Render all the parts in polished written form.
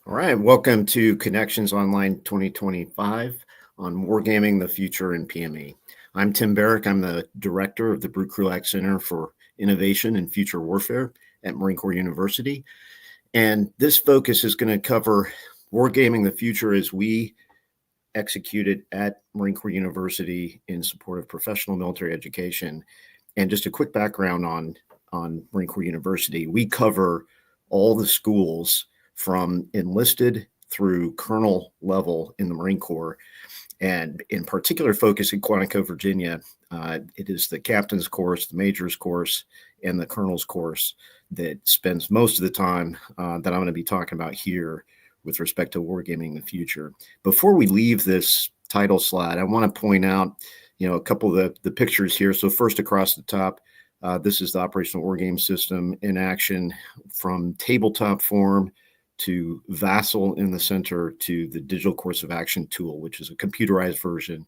All right, welcome to Connections Online 2025 on Wargaming, the Future in PME. I'm Tim Barrick. I'm the director of the Brute Krulak Center for Innovation and Future Warfare at Marine Corps University. And this focus is going to cover Wargaming, the Future as we execute it at Marine Corps University in support of professional military education. And just a quick background on Marine Corps University. We cover all the schools from enlisted through colonel level in the Marine Corps, and in particular focus in Quantico, Virginia. It is the captain's course, the major's course, and the colonel's course that spends most of the time that I'm going to be talking about here with respect to Wargaming the Future. Before we leave this title slide, I want to point out, a couple of the pictures here. So first across the top, this is the operational wargame system in action from tabletop form to Vassal in the center to the digital course of action tool, which is a computerized version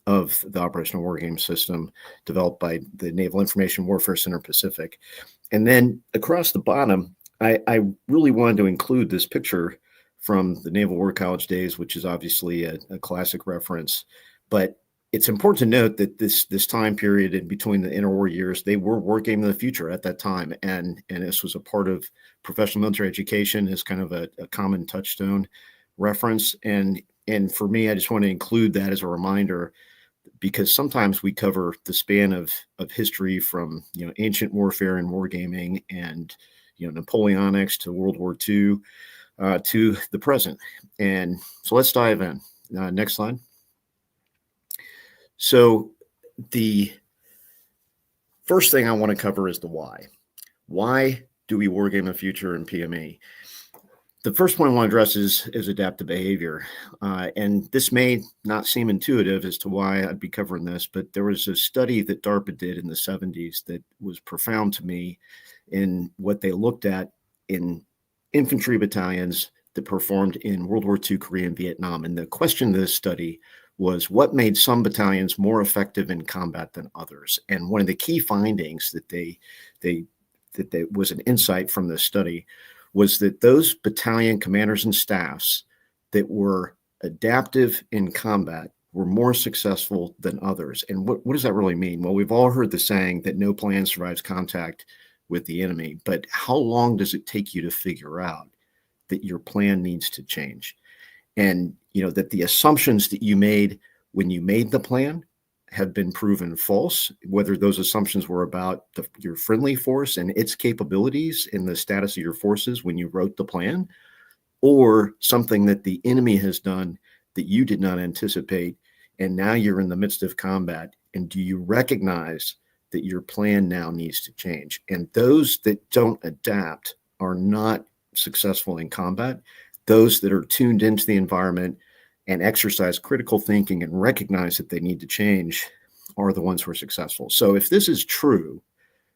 of the operational wargame system developed by the Naval Information Warfare Center Pacific. And then across the bottom, I really wanted to include this picture from the Naval War College days, which is obviously a classic reference. But it's important to note that this time period in between the interwar years, they were Wargaming the Future at that time. And this was a part of professional military education as kind of a common touchstone reference. And for me, I just want to include that as a reminder, because sometimes we cover the span of history from, ancient warfare and wargaming and, Napoleonics to World War II to the present. And so let's dive in. Next slide. So the first thing I want to cover is the why. Why do we wargame the future in PME? The first point I want to address is adaptive behavior. And this may not seem intuitive as to why I'd be covering this, but there was a study that DARPA did in the 70s that was profound to me in what they looked at in infantry battalions that performed in World War II, Korea, and Vietnam. And the question of this study was what made some battalions more effective in combat than others. And one of the key findings that was an insight from this study was that those battalion commanders and staffs that were adaptive in combat were more successful than others. And what does that really mean? Well, we've all heard the saying that no plan survives contact with the enemy, but how long does it take you to figure out that your plan needs to change? And, that the assumptions that you made when you made the plan have been proven false, whether those assumptions were about your friendly force and its capabilities and the status of your forces when you wrote the plan, or something that the enemy has done that you did not anticipate, and now you're in the midst of combat. And do you recognize that your plan now needs to change? And those that don't adapt are not successful in combat. Those that are tuned into the environment and exercise critical thinking and recognize that they need to change are the ones who are successful. So if this is true,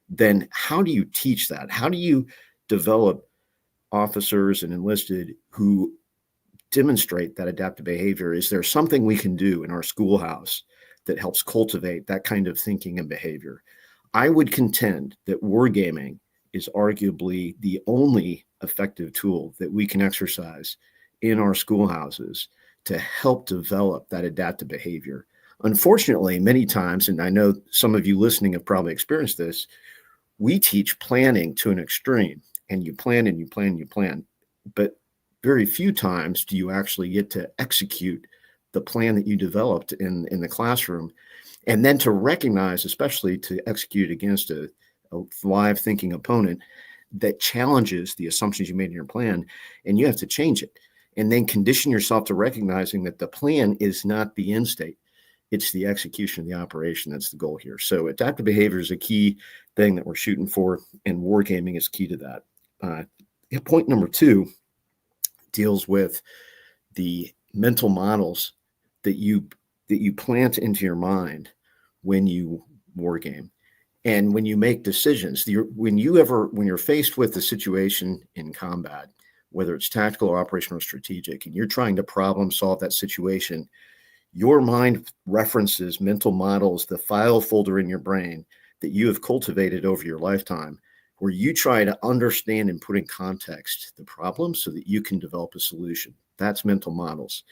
then how do you teach that? How do you develop officers and enlisted who demonstrate that adaptive behavior? Is there something we can do in our schoolhouse that helps cultivate that kind of thinking and behavior? I would contend that wargaming is arguably the only effective tool that we can exercise in our schoolhouses to help develop that adaptive behavior. Unfortunately, many times, and I know some of you listening have probably experienced this, we teach planning to an extreme, and you plan and you plan and you plan, but very few times do you actually get to execute the plan that you developed in the classroom, and then to recognize, especially to execute against a live thinking opponent that challenges the assumptions you made in your plan, and you have to change it. And then condition yourself to recognizing that the plan is not the end state. It's the execution of the operation that's the goal here. So adaptive behavior is a key thing that we're shooting for, and wargaming is key to that. Point number 2 deals with the mental models that you plant into your mind when you wargame. And when you make decisions, when you're faced with a situation in combat, whether it's tactical or operational or strategic, and you're trying to problem solve that situation, your mind references mental models, the file folder in your brain that you have cultivated over your lifetime where you try to understand and put in context the problem so that you can develop a solution. That's mental models.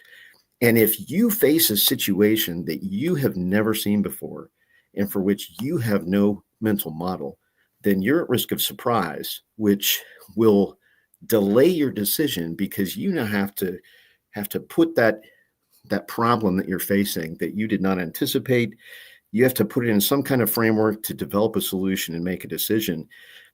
And if you face a situation that you have never seen before and for which you have no mental model, then you're at risk of surprise, which will delay your decision because you now have to put that problem that you're facing that you did not anticipate. You have to put it in some kind of framework to develop a solution and make a decision.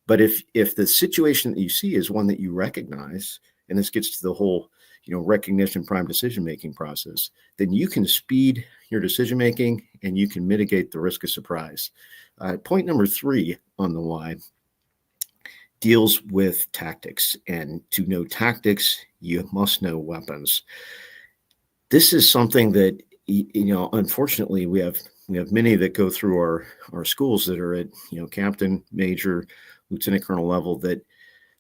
But if the situation that you see is one that you recognize, and this gets to the whole recognition prime decision making process, then you can speed your decision making and you can mitigate the risk of surprise. Point number 3 on the why deals with tactics, and to know tactics, you must know weapons. This is something that unfortunately we have many that go through our schools that are at captain, major, lieutenant colonel level that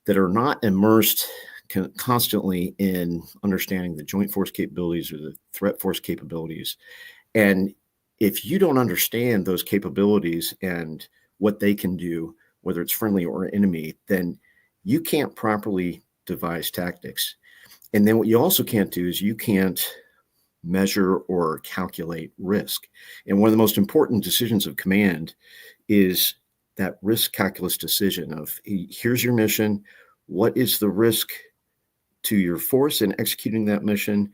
are not immersed constantly in understanding the joint force capabilities or the threat force capabilities. And if you don't understand those capabilities and what they can do, whether it's friendly or enemy, then you can't properly devise tactics. And then what you also can't do is you can't measure or calculate risk. And one of the most important decisions of command is that risk calculus decision of, here's your mission. What is the risk to your force in executing that mission?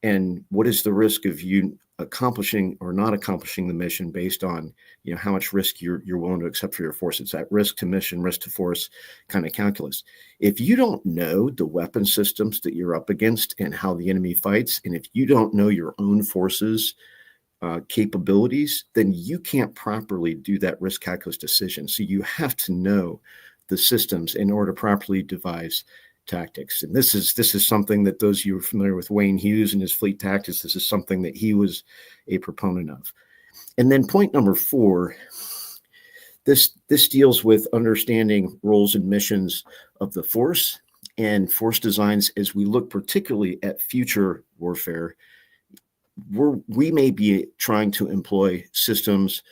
And what is the risk of you accomplishing or not accomplishing the mission based on how much risk you're willing to accept for your force? It's that risk to mission, risk to force kind of calculus. If you don't know the weapon systems that you're up against and how the enemy fights, and if you don't know your own forces capabilities, then you can't properly do that risk calculus decision. So you have to know the systems in order to properly devise tactics. And this is something that those of you who are familiar with Wayne Hughes and his fleet tactics, this is something that he was a proponent of. And then point number 4, this deals with understanding roles and missions of the force and force designs as we look particularly at future warfare. We may be trying to employ systems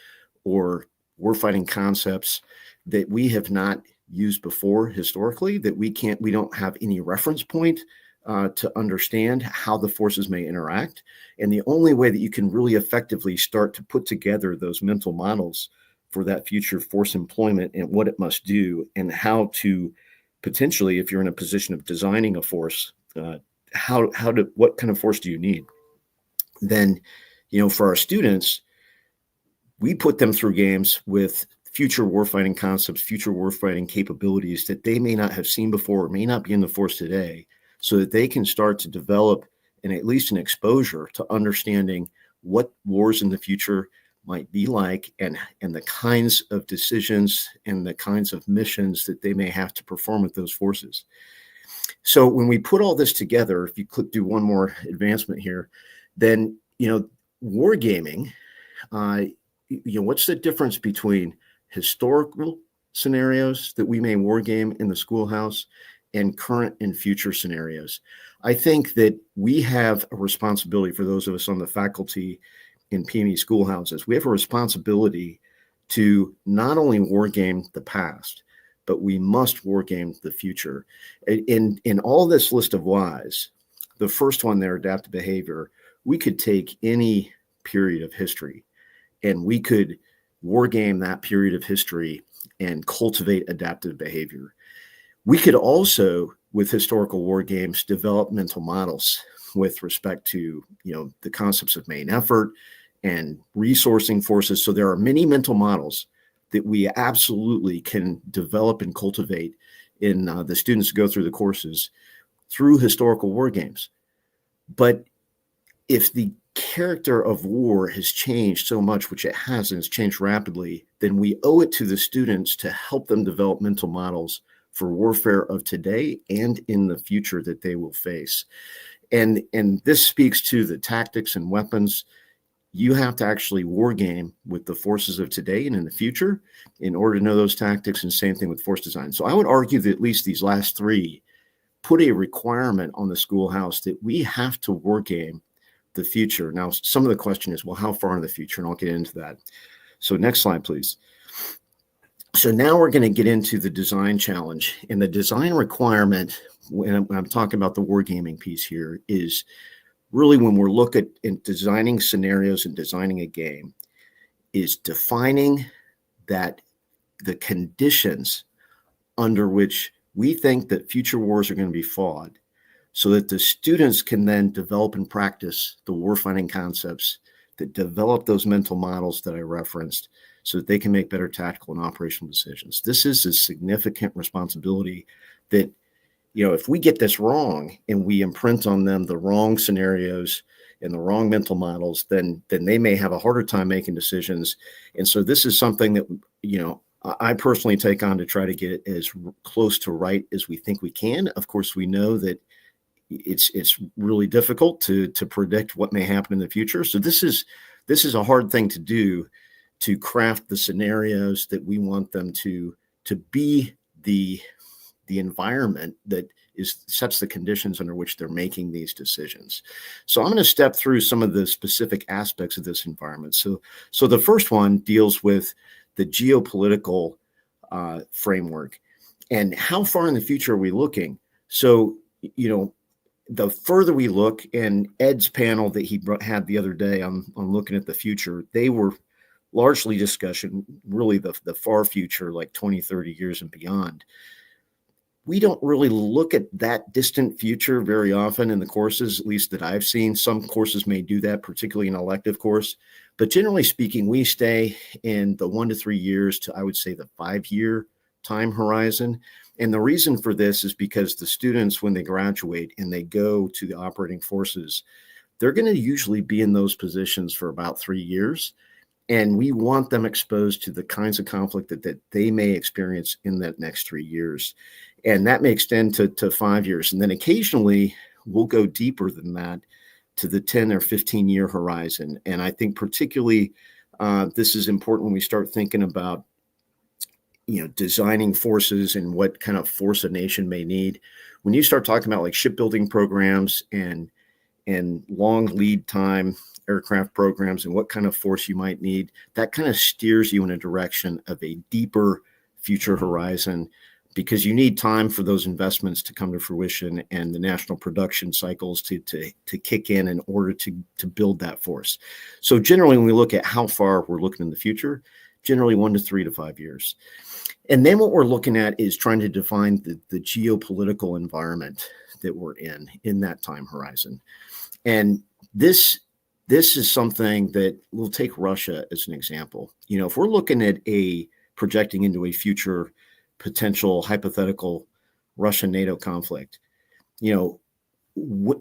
or warfighting concepts that we have not used before historically, that we don't have any reference point to understand how the forces may interact. And the only way that you can really effectively start to put together those mental models for that future force employment and what it must do and how to potentially, if you're in a position of designing a force, what kind of force do you need? Then, for our students, we put them through games with future warfighting concepts, future warfighting capabilities that they may not have seen before or may not be in the force today, so that they can start to develop at least an exposure to understanding what wars in the future might be like and the kinds of decisions and the kinds of missions that they may have to perform with those forces. So when we put all this together, if you could do one more advancement here, then, wargaming, what's the difference between historical scenarios that we may wargame in the schoolhouse and current and future scenarios? I think that we have a responsibility, for those of us on the faculty in PME schoolhouses, we have a responsibility to not only wargame the past, but we must wargame the future. In all this list of whys, the first one there, adaptive behavior, we could take any period of history and we could wargame that period of history and cultivate adaptive behavior. We could also, with historical war games, develop mental models with respect to, the concepts of main effort and resourcing forces. So there are many mental models that we absolutely can develop and cultivate in the students who go through the courses through historical war games. But if the character of war has changed so much, which it has, and it's changed rapidly, then we owe it to the students to help them develop mental models for warfare of today and in the future that they will face. And this speaks to the tactics and weapons. You have to actually wargame with the forces of today and in the future in order to know those tactics, and same thing with force design. So I would argue that at least these last 3 put a requirement on the schoolhouse that we have to wargame the future. Now, some of the question is, well, how far in the future? And I'll get into that. So next slide, please. So now we're going to get into the design challenge, and the design requirement, when I'm talking about the wargaming piece here, is really when we're looking at designing scenarios and designing a game, is defining that the conditions under which we think that future wars are going to be fought, so that the students can then develop and practice the warfighting concepts that develop those mental models that I referenced, so that they can make better tactical and operational decisions. This is a significant responsibility that, if we get this wrong and we imprint on them the wrong scenarios and the wrong mental models, then they may have a harder time making decisions. And so this is something that, I personally take on to try to get it as close to right as we think we can. Of course, we know that it's really difficult to predict what may happen in the future. So this is a hard thing to do, to craft the scenarios that we want them to be the environment that sets the conditions under which they're making these decisions. So I'm going to step through some of the specific aspects of this environment. So the first one deals with the geopolitical framework and how far in the future are we looking. So, the further we look, and Ed's panel that he had the other day on looking at the future, they were largely discussion, really the far future, like 20, 30 years and beyond. We don't really look at that distant future very often in the courses, at least that I've seen. Some courses may do that, particularly an elective course. But generally speaking, we stay in the 1 to 3 years to, I would say, the 5-year time horizon. And the reason for this is because the students, when they graduate and they go to the operating forces, they're going to usually be in those positions for about 3 years. And we want them exposed to the kinds of conflict that they may experience in that next 3 years. And that may extend to 5 years. And then occasionally we'll go deeper than that to the 10 or 15-year horizon. And I think particularly this is important when we start thinking about designing forces and what kind of force a nation may need. When you start talking about like shipbuilding programs and long lead time aircraft programs and what kind of force you might need, that kind of steers you in a direction of a deeper future horizon, because you need time for those investments to come to fruition and the national production cycles to kick in order to build that force. So generally, when we look at how far we're looking in the future, generally 1 to 3 to 5 years. And then what we're looking at is trying to define the geopolitical environment that we're in that time horizon. And this is something that we'll take Russia as an example. If we're looking at projecting into a future potential hypothetical Russia-NATO conflict,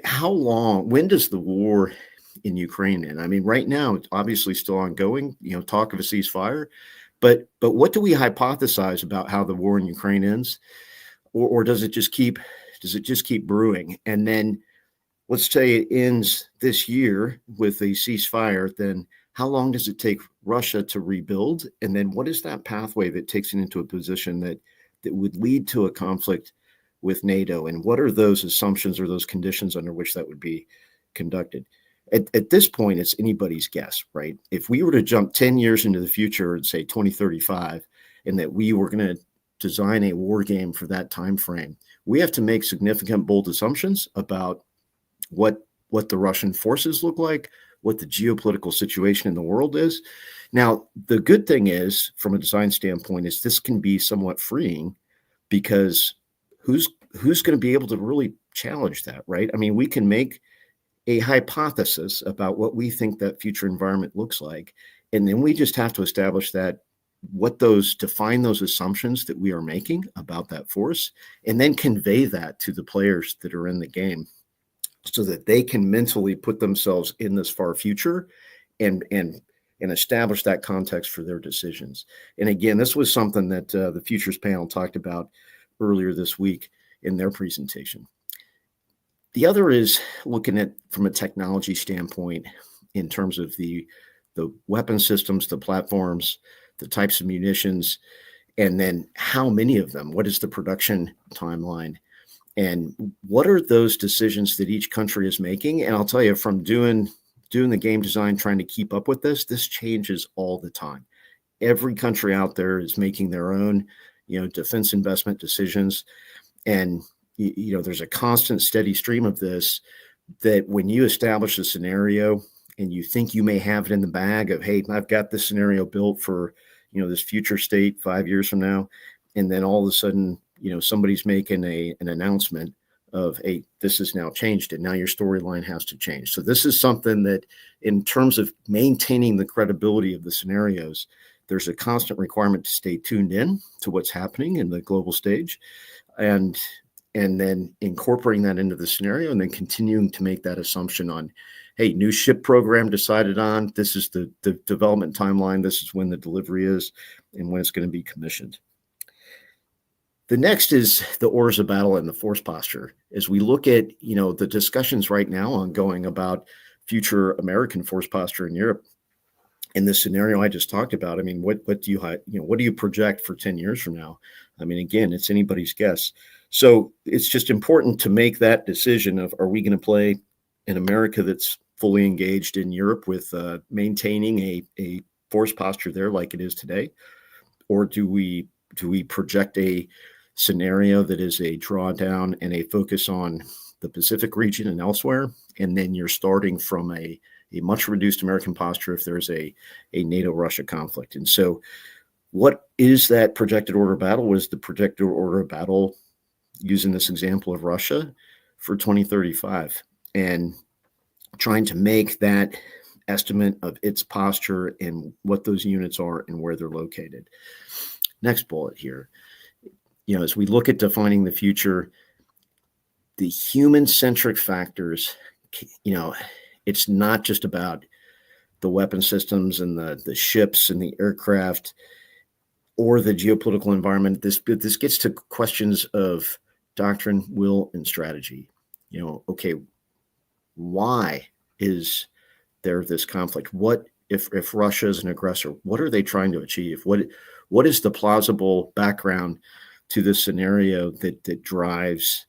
how long, when does the war in Ukraine end? I mean, right now, it's obviously still ongoing, talk of a ceasefire. But what do we hypothesize about how the war in Ukraine ends, or does it just keep brewing? And then let's say it ends this year with a ceasefire. Then how long does it take Russia to rebuild? And then what is that pathway that takes it into a position that would lead to a conflict with NATO? And what are those assumptions or those conditions under which that would be conducted? At this point, it's anybody's guess, right? If we were to jump 10 years into the future and say 2035, and that we were going to design a war game for that time frame, we have to make significant, bold assumptions about what the Russian forces look like, what the geopolitical situation in the world is. Now, the good thing is, from a design standpoint, is this can be somewhat freeing, because who's going to be able to really challenge that, right? I mean, we can make a hypothesis about what we think that future environment looks like. And then we just have to establish define those assumptions that we are making about that force, and then convey that to the players that are in the game, so that they can mentally put themselves in this far future and establish that context for their decisions. And again, this was something that the Futures panel talked about earlier this week in their presentation. The other is looking at, from a technology standpoint, in terms of the weapon systems, the platforms, the types of munitions, and then how many of them, what is the production timeline, and what are those decisions that each country is making. And I'll tell you, from doing the game design, trying to keep up with this changes all the time. every country out there is making their own, defense investment decisions. And, there's a constant steady stream of this, that when you establish a scenario and you think you may have it in the bag of, hey, I've got this scenario built for, this future state 5 years from now. And then all of a sudden, somebody's making an announcement of, hey, this has now changed, and now your storyline has to change. So this is something that, in terms of maintaining the credibility of the scenarios, there's a constant requirement to stay tuned in to what's happening in the global stage, and then incorporating that into the scenario, and then continuing to make that assumption on, hey, new ship program decided on, this is the development timeline, this is when the delivery is, and when it's going to be commissioned. The next is the orders of battle and the force posture. As we look at, the discussions right now ongoing about future American force posture in Europe, in this scenario I just talked about, I mean, what do you project for 10 years from now? I mean, again, it's anybody's guess. So it's just important to make that decision of, are we going to play in America that's fully engaged in Europe with maintaining a force posture there like it is today? Or do we project a scenario that is a drawdown and a focus on the Pacific region and elsewhere, and then you're starting from a much reduced American posture if there's a NATO-Russia conflict? And so what is that projected order of battle? What is the projected order of battle, using this example of Russia, for 2035? And trying to make that estimate of its posture and what those units are and where they're located. Next bullet here. As we look at defining the future, the human-centric factors, it's not just about the weapon systems and the ships and the aircraft or the geopolitical environment. This gets to questions of doctrine, will, and strategy. Okay, why is there this conflict? What if Russia is an aggressor? What are they trying to achieve? What is the plausible background to this scenario that drives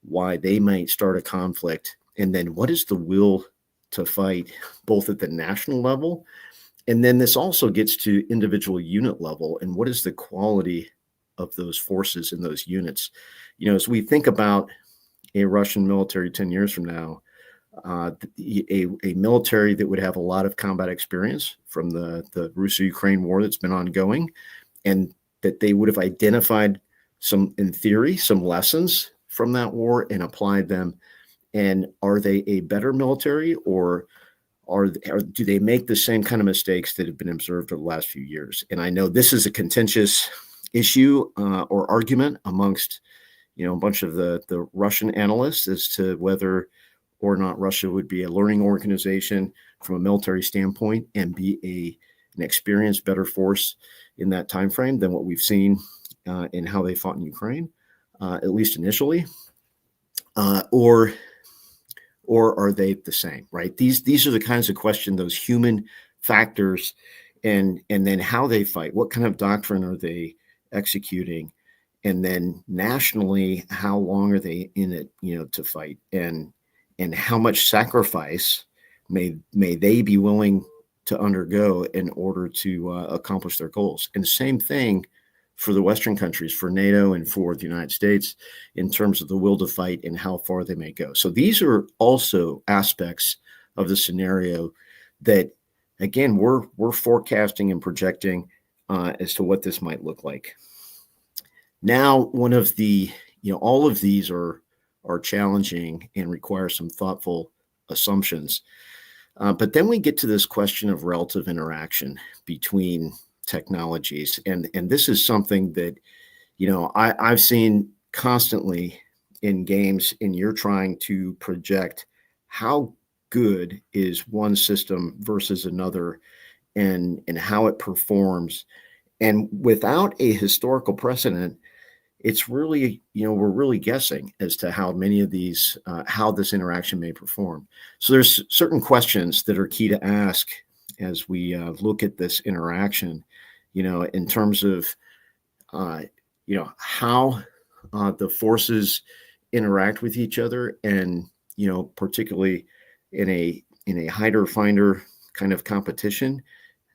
why they might start a conflict? And then what is the will to fight, both at the national level, and then this also gets to individual unit level, and what is the quality of those forces and those units? As we think about a Russian military 10 years from now, a military that would have a lot of combat experience from the Russia-Ukraine war that's been ongoing, and that they would have identified in theory, some lessons from that war and applied them. And are they a better military, or do they make the same kind of mistakes that have been observed over the last few years? And I know this is a contentious issue or argument amongst, a bunch of the Russian analysts as to whether or not Russia would be a learning organization from a military standpoint and be an experienced, better force in that time frame than what we've seen in how they fought in Ukraine, at least initially, or are they the same, right? These are the kinds of questions, those human factors, and then how they fight. What kind of doctrine are they executing? And then nationally, how long are they in it, to fight? And how much sacrifice may they be willing to undergo in order to accomplish their goals? And the same thing for the Western countries, for NATO and for the United States, in terms of the will to fight and how far they may go. So these are also aspects of the scenario that, again, we're forecasting and projecting as to what this might look like. Now, one of the, all of these are challenging and require some thoughtful assumptions. But then we get to this question of relative interaction between technologies. And this is something that, I've seen constantly in games, and you're trying to project how good is one system versus another, and how it performs. And without a historical precedent, it's really, we're really guessing as to how many of these, how this interaction may perform. So there's certain questions that are key to ask as we look at this interaction, in terms of, how the forces interact with each other, and, particularly in a hider finder kind of competition,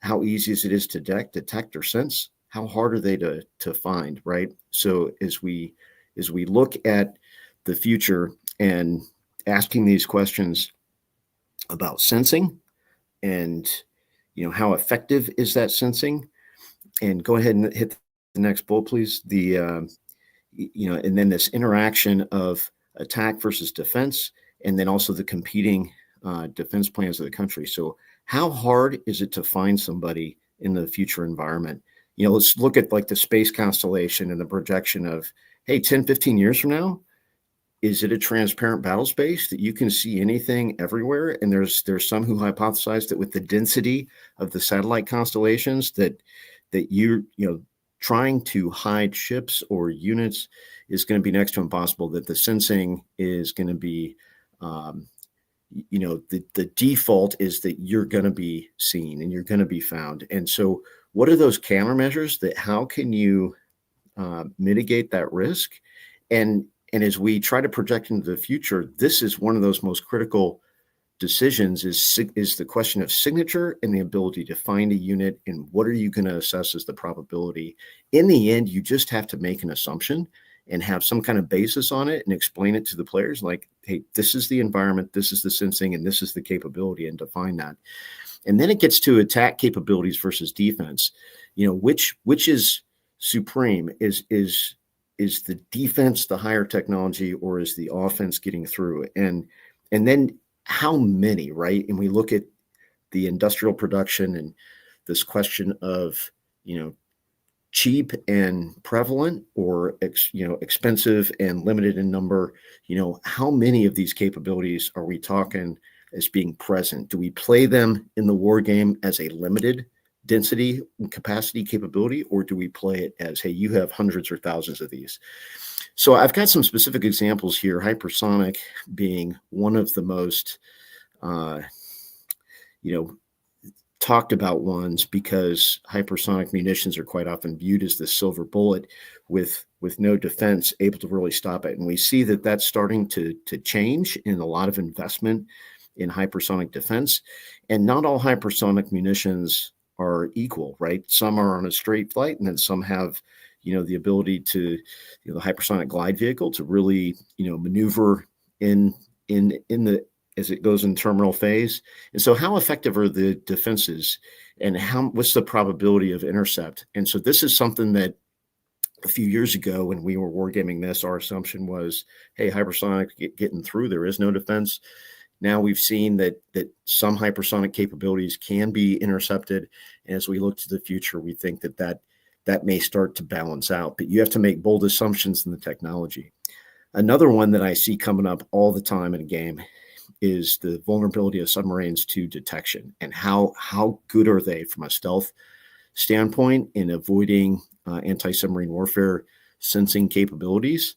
how easy is it to detect or sense? How hard are they to find, right? So as we look at the future and asking these questions about sensing and how effective is that sensing, and go ahead and hit the next bullet, please. And then this interaction of attack versus defense, and then also the competing defense plans of the country. So how hard is it to find somebody in the future environment? Let's look at like the space constellation and the projection of, hey, 10, 15 years from now, is it a transparent battle space that you can see anything everywhere? And there's some who hypothesize that with the density of the satellite constellations that trying to hide ships or units is going to be next to impossible, that the sensing is going to be, the default is that you're going to be seen and you're going to be found. And so what are those countermeasures that, how can you mitigate that risk? And as we try to project into the future, this is one of those most critical decisions is the question of signature and the ability to find a unit, and what are you going to assess as the probability. In the end, you just have to make an assumption and have some kind of basis on it and explain it to the players like, hey, this is the environment, this is the sensing, and this is the capability, and define that. And then it gets to attack capabilities versus defense. Which is supreme? Is the defense the higher technology, or is the offense getting through? And then how many, right? And we look at the industrial production and this question of, cheap and prevalent, or expensive and limited in number. How many of these capabilities are we talking as being present? Do we play them in the war game as a limited density and capacity capability, or do we play it as, hey, you have hundreds or thousands of these? So I've got some specific examples here, hypersonic being one of the most talked about ones, because hypersonic munitions are quite often viewed as the silver bullet with no defense able to really stop it. And we see that that's starting to change in a lot of investment in hypersonic defense. And not all hypersonic munitions are equal, right? Some are on a straight flight, and then some have, the ability to, the hypersonic glide vehicle to really, maneuver in the, as it goes in terminal phase. And so how effective are the defenses, and what's the probability of intercept? And so this is something that a few years ago when we were wargaming this, our assumption was, hey, hypersonic getting through, there is no defense. Now we've seen that some hypersonic capabilities can be intercepted. And as we look to the future, we think that may start to balance out, but you have to make bold assumptions in the technology. Another one that I see coming up all the time in a game is the vulnerability of submarines to detection, and how good are they from a stealth standpoint in avoiding anti-submarine warfare sensing capabilities,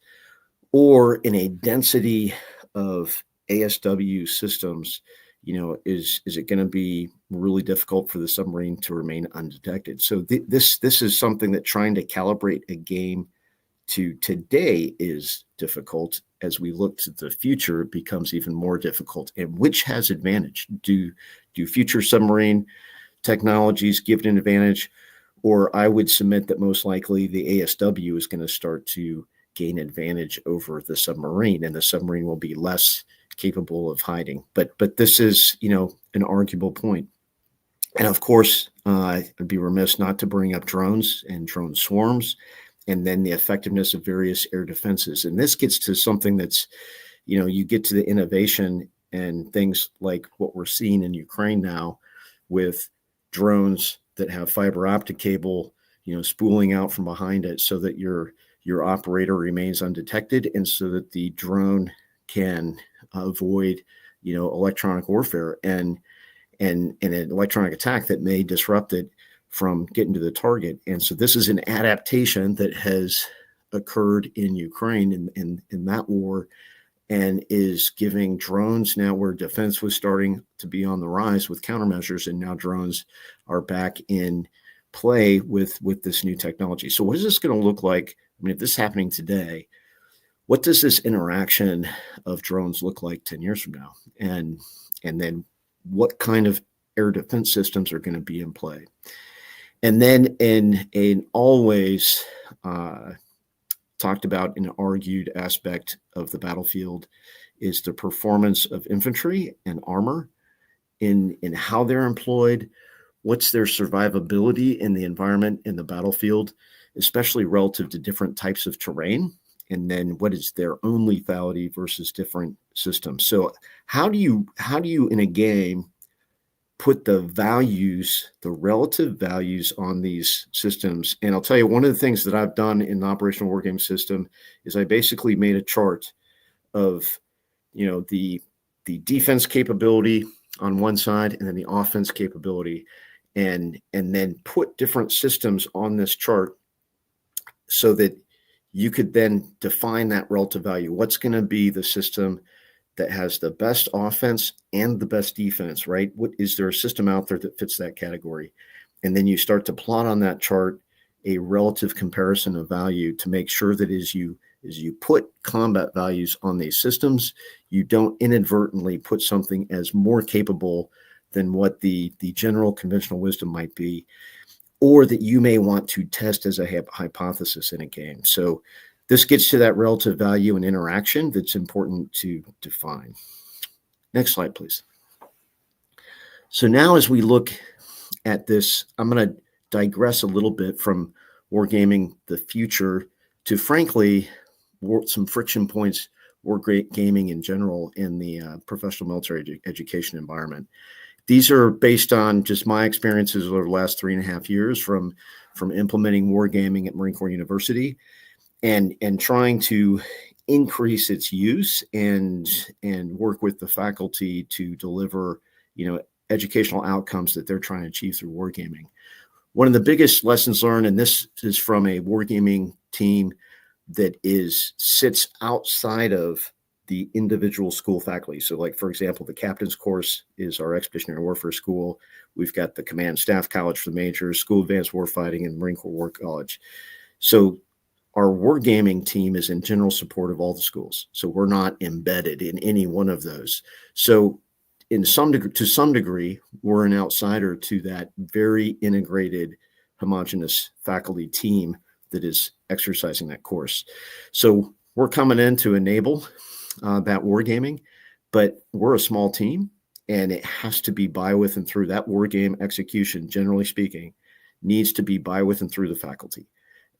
or in a density of ASW systems, is it going to be really difficult for the submarine to remain undetected? So this is something that trying to calibrate a game to today is difficult. As we look to the future, it becomes even more difficult. And which has advantage? Do future submarine technologies give it an advantage? Or I would submit that most likely the ASW is going to start to gain advantage over the submarine, and the submarine will be less capable of hiding. But this is, an arguable point. And of course, I'd be remiss not to bring up drones and drone swarms, and then the effectiveness of various air defenses. And this gets to something that's, you get to the innovation and things like what we're seeing in Ukraine now with drones that have fiber optic cable, spooling out from behind it so that your operator remains undetected, and so that the drone can avoid, electronic warfare and an electronic attack that may disrupt it from getting to the target. And so this is an adaptation that has occurred in Ukraine in that war, and is giving drones now, where defense was starting to be on the rise with countermeasures, and now drones are back in play with this new technology. So what is this going to look like? I mean, if this is happening today, what does this interaction of drones look like 10 years from now? And then what kind of air defense systems are going to be in play. And then in always talked about and argued aspect of the battlefield is the performance of infantry and armor in how they're employed, what's their survivability in the environment in the battlefield, especially relative to different types of terrain, and then what is their own lethality versus different systems. So how do you in a game put the values, the relative values on these systems? And I'll tell you, one of the things that I've done in the operational wargame system is I basically made a chart of, the defense capability on one side and then the offense capability, and then put different systems on this chart so that you could then define that relative value. What's going to be the system that has the best offense and the best defense, right? What is there a system out there that fits that category? And then you start to plot on that chart a relative comparison of value to make sure that as you put combat values on these systems, you don't inadvertently put something as more capable than what the general conventional wisdom might be, or that you may want to test as a hypothesis in a game. So this gets to that relative value and interaction that's important to define. Next slide, please. So now as we look at this, I'm going to digress a little bit from wargaming the future to, frankly, some friction points wargaming in general in the professional military education environment. These are based on just my experiences over the last 3.5 years from implementing wargaming at Marine Corps University and trying to increase its use and work with the faculty to deliver, educational outcomes that they're trying to achieve through wargaming. One of the biggest lessons learned, and this is from a wargaming team that sits outside of the individual school faculty. So like, for example, the captain's course is our expeditionary warfare school. We've got the command staff college for the majors, School of Advanced Warfighting, and Marine Corps War College. So our wargaming team is in general support of all the schools. So we're not embedded in any one of those. So to some degree, we're an outsider to that very integrated, homogenous faculty team that is exercising that course. So we're coming in to enable that wargaming, but we're a small team, and it has to be by, with, and through. That wargame execution, generally speaking, needs to be by, with, and through the faculty.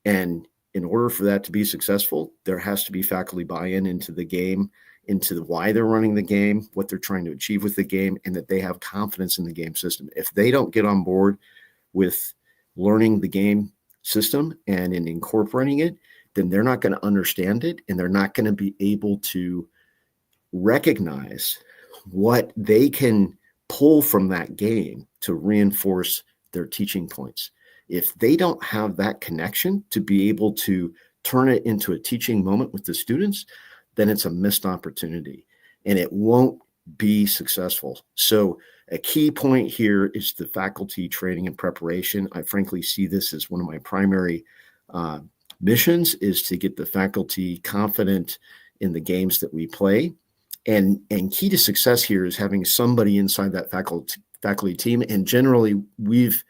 And in order for that to be successful, there has to be faculty buy-in into the game, into why they're running the game, what they're trying to achieve with the game, and that they have confidence in the game system. If they don't get on board with learning the game system and in incorporating it, then they're not going to understand it, and they're not going to be able to recognize what they can pull from that game to reinforce their teaching points. If they don't have that connection to be able to turn it into a teaching moment with the students, then it's a missed opportunity and it won't be successful. So a key point here is the faculty training and preparation. I frankly see this as one of my primary missions, is to get the faculty confident in the games that we play. And key to success here is having somebody inside that faculty team. And generally, we've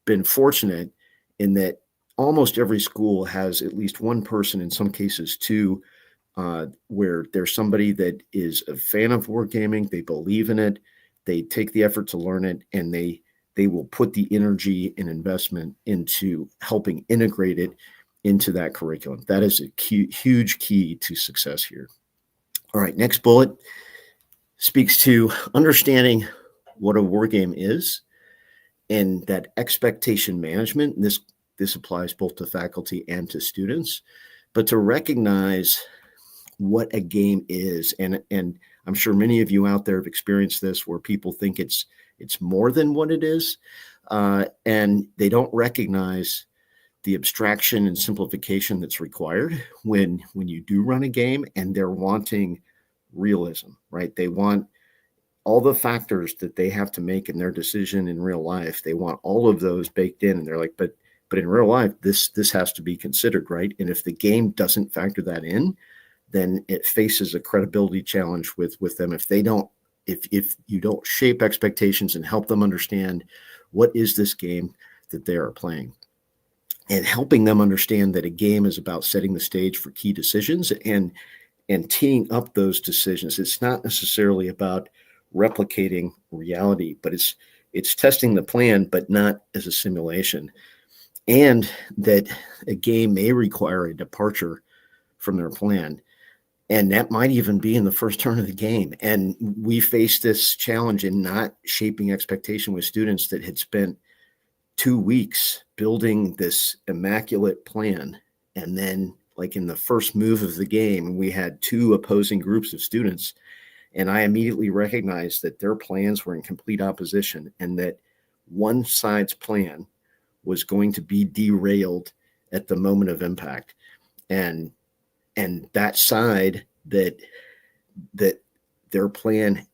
been fortunate in that almost every school has at least one person, in some cases two, where there's somebody that is a fan of wargaming, they believe in it, they take the effort to learn it, and they will put the energy and investment into helping integrate it into that curriculum. That is a huge key to success here. All right, next bullet speaks to understanding what a wargame is and that expectation management. And this applies both to faculty and to students, but to recognize what a game is. And I'm sure many of you out there have experienced this, where people think it's more than what it is, and they don't recognize the abstraction and simplification that's required when you do run a game, and they're wanting realism, right? They want all the factors that they have to make in their decision in real life. They want all of those baked in, and they're like, but in real life, this has to be considered, right? And if the game doesn't factor that in, then it faces a credibility challenge with them if they don't if you don't shape expectations and help them understand what is this game that they are playing, and helping them understand that a game is about setting the stage for key decisions and teeing up those decisions. It's not necessarily about replicating reality, but it's testing the plan, but not as a simulation. And that a game may require a departure from their plan. And that might even be in the first turn of the game. And we faced this challenge in not shaping expectation with students that had spent 2 weeks building this immaculate plan. And then, like in the first move of the game, we had 2 opposing groups of students. And I immediately recognized that their plans were in complete opposition, and that one side's plan was going to be derailed at the moment of impact. And that side that their plan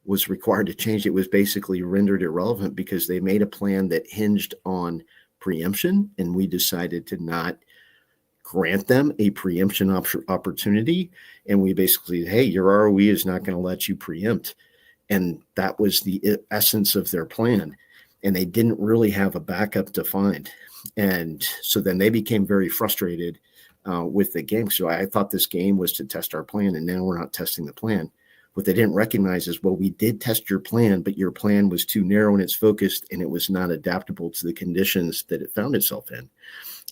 was required to change, it was basically rendered irrelevant because they made a plan that hinged on preemption, and we decided to not grant them a preemption opportunity. And we basically said, hey, your ROE is not going to let you preempt. And that was the essence of their plan. And they didn't really have a backup defined. And so then they became very frustrated with the game. So I thought this game was to test our plan, and now we're not testing the plan. What they didn't recognize is, well, we did test your plan, but your plan was too narrow in its focus, and it was not adaptable to the conditions that it found itself in.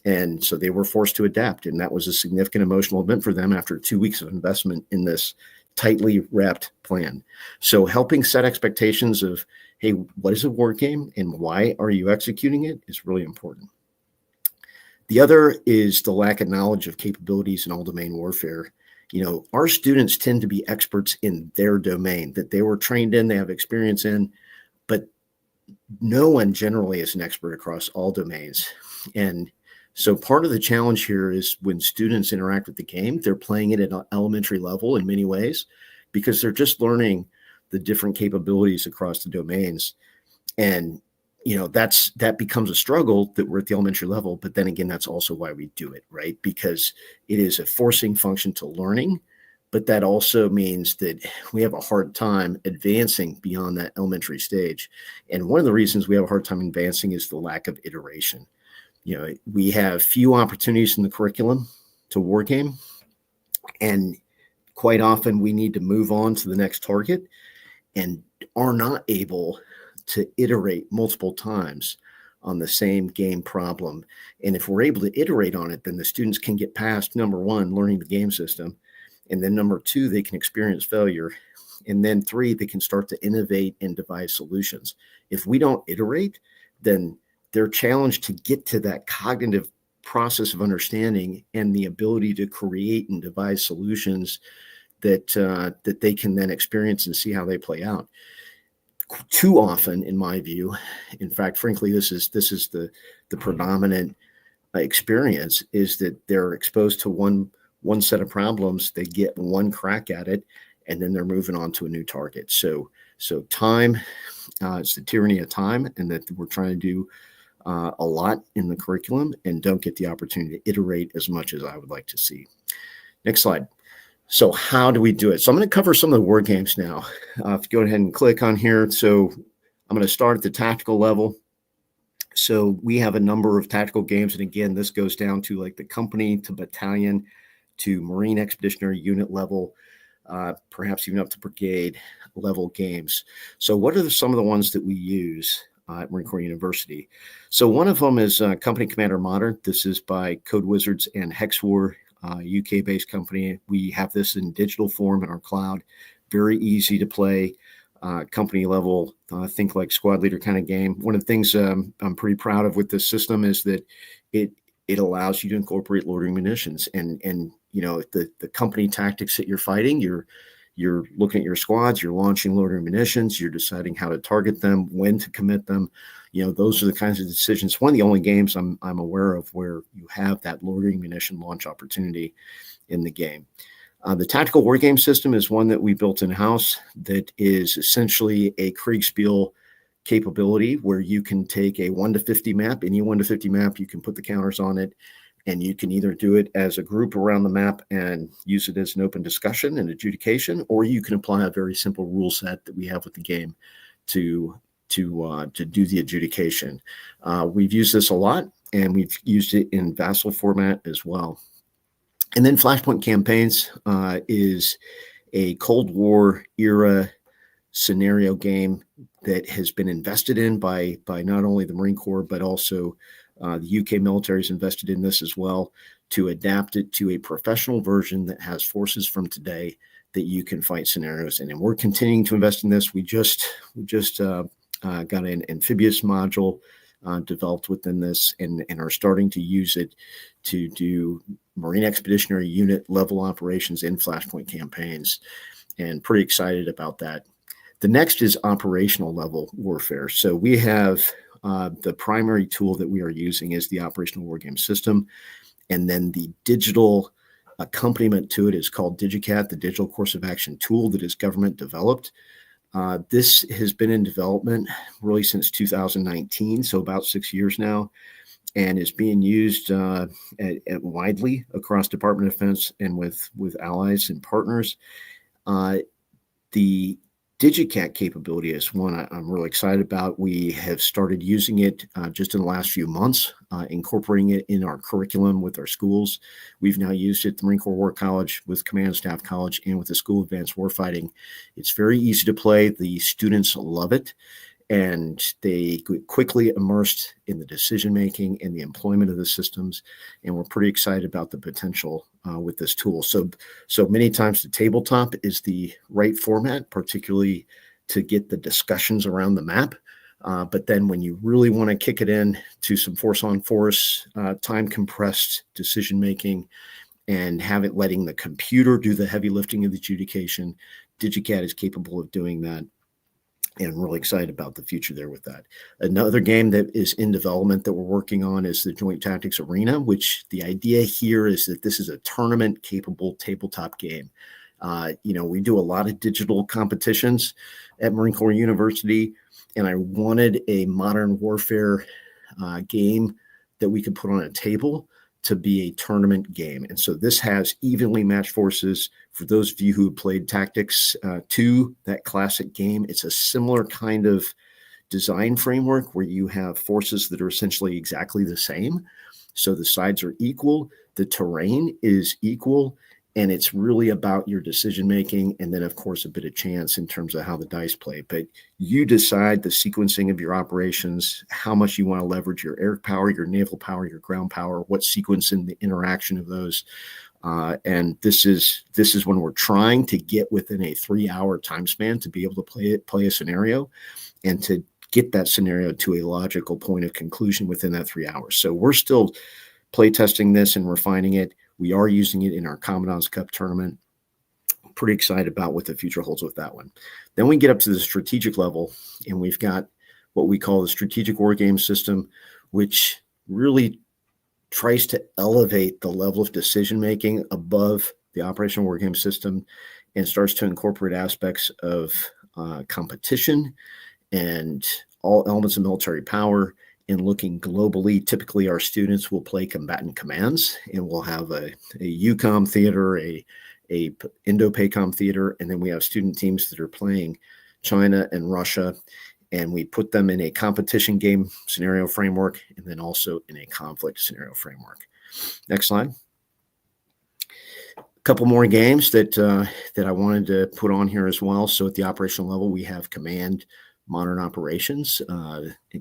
And so they were forced to adapt. And that was a significant emotional event for them after 2 weeks of investment in this tightly wrapped plan. So helping set expectations of, hey, what is a war game and why are you executing it is really important. The other is the lack of knowledge of capabilities in all domain warfare. Our students tend to be experts in their domain that they were trained in, they have experience in, but no one generally is an expert across all domains. And so part of the challenge here is when students interact with the game, they're playing it at an elementary level in many ways because they're just learning the different capabilities across the domains. And that becomes a struggle that we're at the elementary level. But then again, that's also why we do it, right? Because it is a forcing function to learning. But that also means that we have a hard time advancing beyond that elementary stage. And one of the reasons we have a hard time advancing is the lack of iteration. We have few opportunities in the curriculum to wargame. And quite often we need to move on to the next target and are not able to iterate multiple times on the same game problem. And if we're able to iterate on it, then the students can get past, number one, learning the game system. And then number two, they can experience failure. And then 3, they can start to innovate and devise solutions. If we don't iterate, then they're challenged to get to that cognitive process of understanding and the ability to create and devise solutions that they can then experience and see how they play out. Too often, in my view, in fact, frankly, this is the predominant experience, is that they're exposed to one set of problems, they get one crack at it, and then they're moving on to a new target. So time, it's the tyranny of time, and that we're trying to do a lot in the curriculum and don't get the opportunity to iterate as much as I would like to see. Next slide. So how do we do it? So I'm going to cover some of the war games now. If you go ahead and click on here. So I'm going to start at the tactical level. So we have a number of tactical games. And again, this goes down to like the company to battalion to Marine Expeditionary Unit level, perhaps even up to brigade level games. So what are some of the ones that we use at Marine Corps University? So one of them is Company Commander Modern. This is by Code Wizards and Hexwar, UK-based company. We have this in digital form in our cloud. Very easy to play, company level, think like squad leader kind of game. One of the things I'm pretty proud of with this system is that it allows you to incorporate loitering munitions and the company tactics that you're fighting. You're looking at your squads, you're launching loitering munitions, you're deciding how to target them, when to commit them. Those are the kinds of decisions. One of the only games I'm aware of where you have that loitering munition launch opportunity in the game. The tactical war game system is one that we built in-house that is essentially a Kriegspiel capability where you can take a 1 to 50 map, any 1 to 50 map, you can put the counters on it, And you can either do it as a group around the map and use it as an open discussion and adjudication, or you can apply a very simple rule set that we have with the game to do the adjudication. We've used this a lot, and we've used it in vassal format as well. And then Flashpoint Campaigns is a Cold War era scenario game that has been invested in by not only the Marine Corps, but also the UK military is invested in this as well, to adapt it to a professional version that has forces from today that you can fight scenarios in. And we're continuing to invest in this. We just got an amphibious module developed within this, and are starting to use it to do Marine Expeditionary Unit level operations in Flashpoint Campaigns, and pretty excited about that. The next is operational level warfare. So we have the primary tool that we are using is the operational wargame system, and then the digital accompaniment to it is called DigiCat, the digital course of action tool that is government developed. This has been in development really since 2019, so about 6 years now, and is being used widely across Department of Defense and with allies and partners. The DigiCat capability is one I'm really excited about. We have started using it just in the last few months, incorporating it in our curriculum with our schools. We've now used it at the Marine Corps War College, with Command Staff College, and with the School of Advanced Warfighting. It's very easy to play. The students love it, and they get quickly immersed in the decision-making and the employment of the systems. And we're pretty excited about the potential with this tool. So many times the tabletop is the right format, particularly to get the discussions around the map. But then when you really want to kick it in to some force-on-force, time-compressed decision-making, and have it letting the computer do the heavy lifting of the adjudication, DigiCat is capable of doing that. And really excited about the future there with that. Another game that is in development that we're working on is the Joint Tactics Arena, which the idea here is that this is a tournament-capable tabletop game. We do a lot of digital competitions at Marine Corps University, and I wanted a modern warfare game that we could put on a table to be a tournament game. And so this has evenly matched forces. For those of you who have played Tactics 2, that classic game, it's a similar kind of design framework where you have forces that are essentially exactly the same. So the sides are equal, the terrain is equal, and it's really about your decision-making, and then, of course, a bit of chance in terms of how the dice play. But you decide the sequencing of your operations, how much you want to leverage your air power, your naval power, your ground power, what sequence in the interaction of those. And this is when we're trying to get within a 3-hour time span to be able to play a scenario, and to get that scenario to a logical point of conclusion within that 3 hours. So we're still play testing this and refining it. We are using it in our Commandant's Cup tournament. Pretty excited about what the future holds with that one. Then we get up to the strategic level, and we've got what we call the strategic wargame system, which really tries to elevate the level of decision-making above the operational wargame system, and starts to incorporate aspects of competition and all elements of military power. And looking globally, typically our students will play combatant commands, and we'll have a EUCOM theater, a Indo-PACOM theater, and then we have student teams that are playing China and Russia, and we put them in a competition game scenario framework, and then also in a conflict scenario framework. Next slide. A couple more games that I wanted to put on here as well. So at the operational level, we have Command Modern Operations,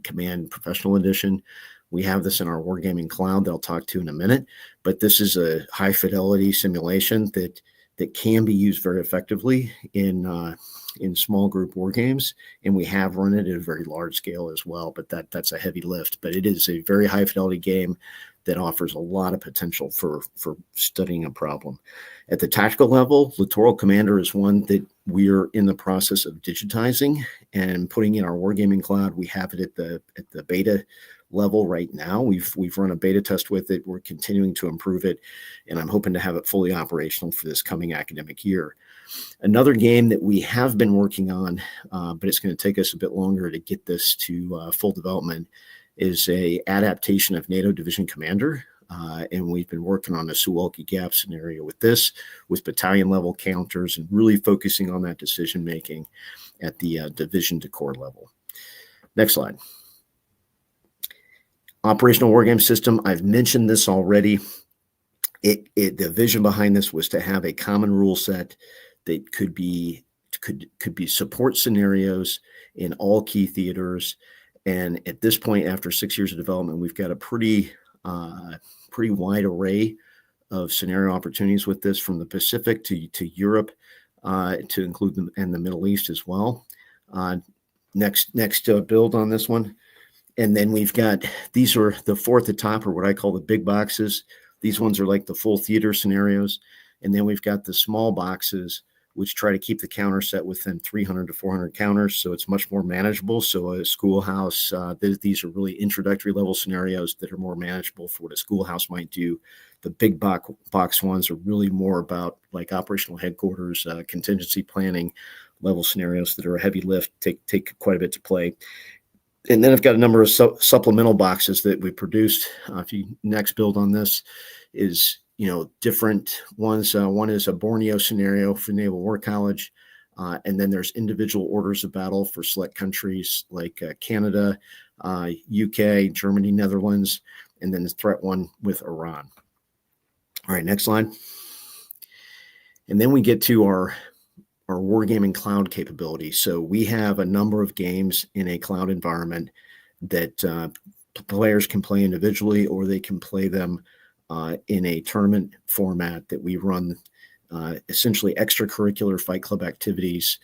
Command Professional Edition. We have this in our Wargaming Cloud that I'll talk to in a minute, but this is a high fidelity simulation that can be used very effectively in small group war games, and we have run it at a very large scale as well, but that's a heavy lift. But it is a very high fidelity game that offers a lot of potential for studying a problem. At the tactical level, Littoral Commander is one that we're in the process of digitizing and putting in our Wargaming Cloud. We have it at the beta level right now. We've run a beta test with it. We're continuing to improve it, and I'm hoping to have it fully operational for this coming academic year. Another game that we have been working on, but it's going to take us a bit longer to get this to full development, is a adaptation of NATO Division Commander. And we've been working on the Suwalki Gap scenario with this, with battalion level counters, and really focusing on that decision making at the division to corps level. Next slide. Operational wargame system. I've mentioned this already. The vision behind this was to have a common rule set that could be support scenarios in all key theaters. And at this point, after 6 years of development, we've got a pretty wide array of scenario opportunities with this, from the Pacific to Europe, to include them in the Middle East as well. Next build on this one. And then we've got, these are the four at the top, or what I call the big boxes. These ones are like the full theater scenarios. And then we've got the small boxes, which try to keep the counter set within 300 to 400 counters. So it's much more manageable. So a schoolhouse, these are really introductory level scenarios that are more manageable for what a schoolhouse might do. The big box ones are really more about like operational headquarters, contingency planning level scenarios that are a heavy lift, take quite a bit to play. And then I've got a number of supplemental boxes that we produced. If you next build on this is, different ones. One is a Borneo scenario for Naval War College. And then there's individual orders of battle for select countries like Canada, UK, Germany, Netherlands, and then the threat one with Iran. All right, next slide. And then we get to our Wargaming cloud capability. So we have a number of games in a cloud environment that players can play individually, or they can play them in a tournament format that we run, essentially extracurricular fight club activities,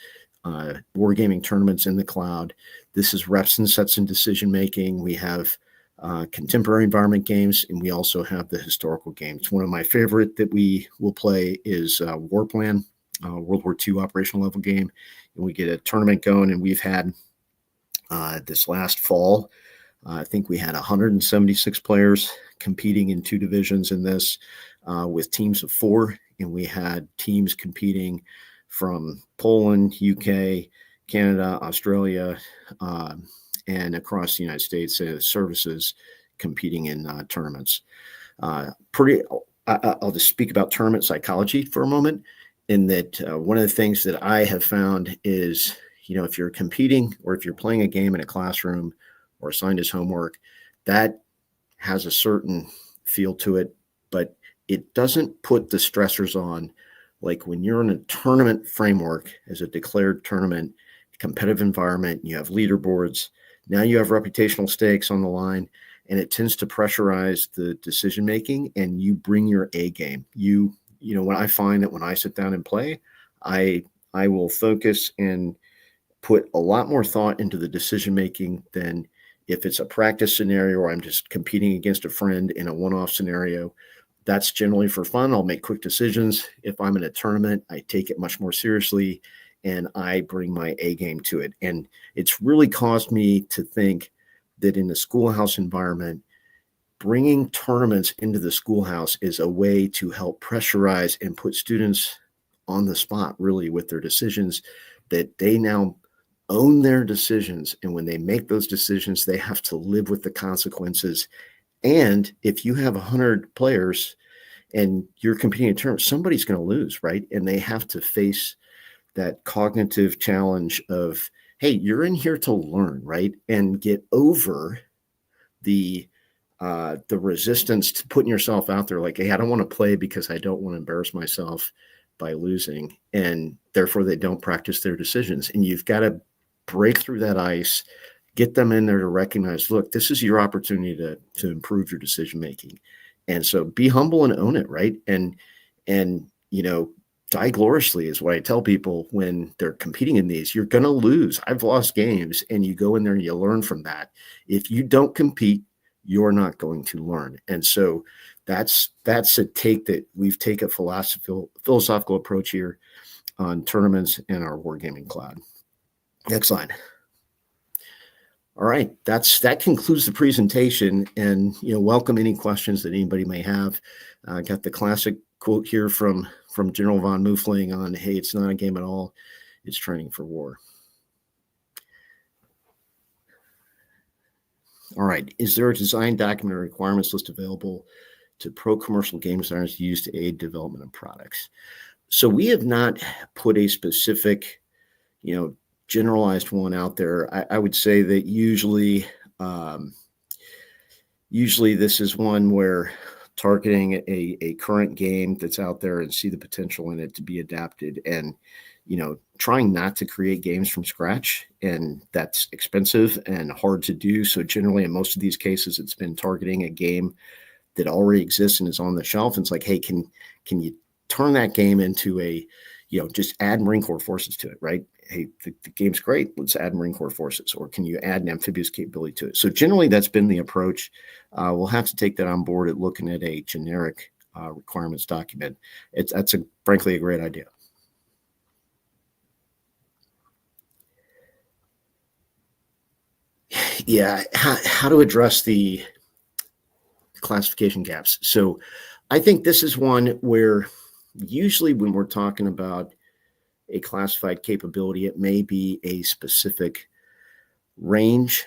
wargaming tournaments in the cloud. This is reps and sets and decision making. We have contemporary environment games, and we also have the historical games. One of my favorite that we will play is Warplan, World War II operational level game, and we get a tournament going. And we've had this last fall, I think we had 176 players competing in 2 divisions in this, with teams of 4, and we had teams competing from Poland, UK, Canada, Australia, and across the United States, services competing in tournaments. I'll just speak about tournament psychology for a moment. In that, one of the things that I have found is, if you're competing or if you're playing a game in a classroom or assigned as homework, that has a certain feel to it, but it doesn't put the stressors on. Like when you're in a tournament framework as a declared tournament, competitive environment, you have leaderboards, now you have reputational stakes on the line, and it tends to pressurize the decision making, and you bring your A game. When I find that when I sit down and play, I will focus and put a lot more thought into the decision making than if it's a practice scenario or I'm just competing against a friend in a one-off scenario. That's generally for fun. I'll make quick decisions. If I'm in a tournament, I take it much more seriously, and I bring my A game to it. And it's really caused me to think that in the schoolhouse environment, bringing tournaments into the schoolhouse is a way to help pressurize and put students on the spot, really, with their decisions, that they now own their decisions. And when they make those decisions, they have to live with the consequences. And if you have 100 players and you're competing in tournaments, somebody's going to lose, right? And they have to face that cognitive challenge of, hey, you're in here to learn, right? And get over the resistance to putting yourself out there, like, hey, I don't want to play because I don't want to embarrass myself by losing, and therefore they don't practice their decisions. And you've got to break through that ice, get them in there to recognize, look, this is your opportunity to improve your decision making. And so be humble and own it, right? And die gloriously is what I tell people when they're competing in these. You're going to lose. I've lost games, and you go in there and you learn from that. If you don't compete, you're not going to learn. And so that's a take that we've taken a philosophical approach here on tournaments in our Wargaming Cloud. Next slide. All right, that concludes the presentation, and welcome any questions that anybody may have. Got the classic quote here from General von Muffling on, hey, it's not a game at all, it's training for war. All right, is there a design document or requirements list available? to pro commercial game designers used to aid development of products. So we have not put a specific, generalized one out there. I would say that usually this is one where targeting a current game that's out there and see the potential in it to be adapted, and trying not to create games from scratch, and that's expensive and hard to do. So generally in most of these cases, it's been targeting a game that already exists and is on the shelf. And it's like, hey, can you turn that game into a, just add Marine Corps forces to it, right? Hey, the game's great. Let's add Marine Corps forces. Or can you add an amphibious capability to it? So generally that's been the approach. We'll have to take that on board at looking at a generic requirements document. That's frankly a great idea. Yeah, how to address the classification gaps. So I think this is one where usually when we're talking about a classified capability, it may be a specific range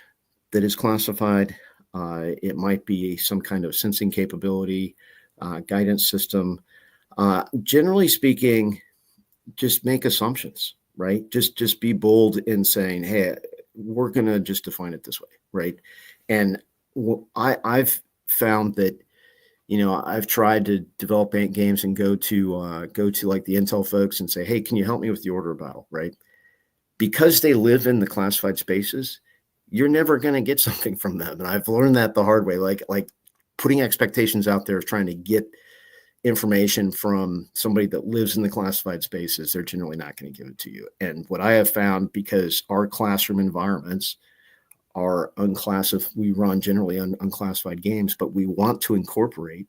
that is classified. It might be some kind of sensing capability, guidance system. Generally speaking, just make assumptions, right? Just be bold in saying, hey, we're going to just define it this way, right? And I've found that, I've tried to develop games and go to like the Intel folks and say, hey, can you help me with the order of battle, right? Because they live in the classified spaces, you're never going to get something from them. And I've learned that the hard way, like putting expectations out there, trying to get information from somebody that lives in the classified spaces, they're generally not going to give it to you. And what I have found, because our classroom environments are unclassified, we run generally unclassified games, but we want to incorporate